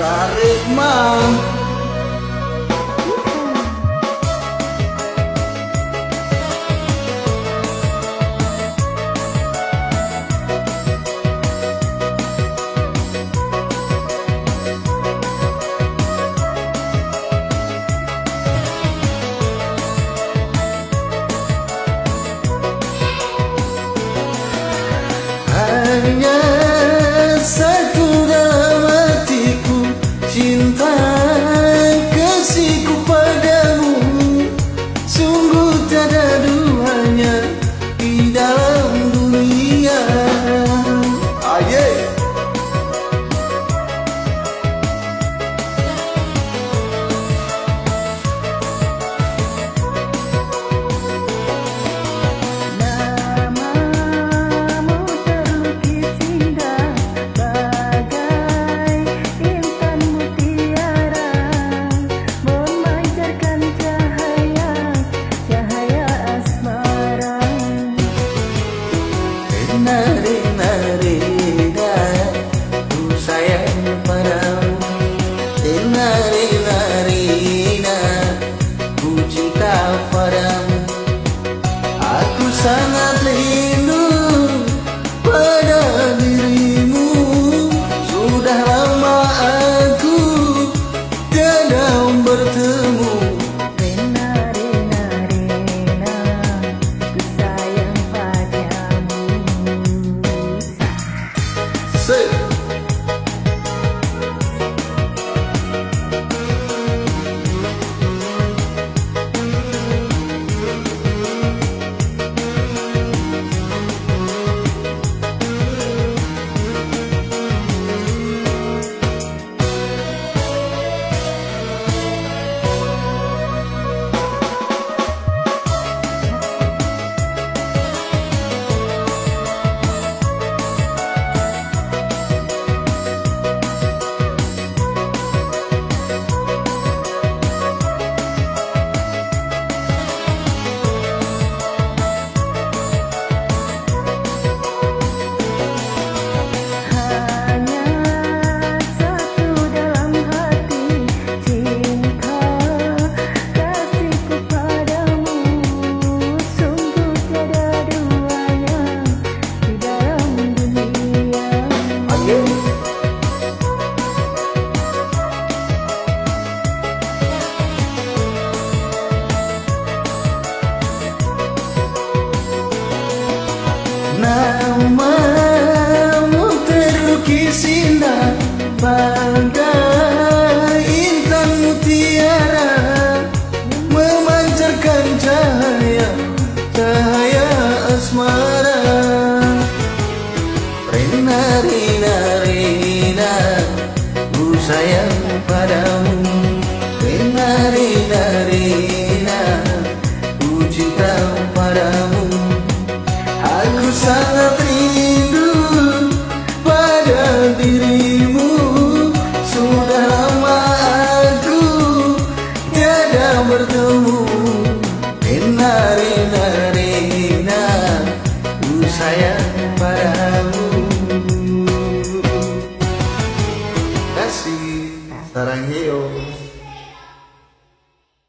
tarik mang. Hanya satu dalam hatiku, cinta kasihku padamu. Sungguh tiada duanya di dalam dunia. Aye. Ku sayang padamu. Ku cinta padamu. Aku sangat rindu pada dirimu. Sudah lama aku tiada bertemu. Namamu terlukis indah bagai intan mutiara, memancarkan cahaya asmara. Rina, ku sayang padamu. Rina, ku cinta padamu. Aku sangat rindu pada dirimu. Sudah lama aku tiada bertemu. Rina, ku sayang padamu. Kasih sarang hiyo.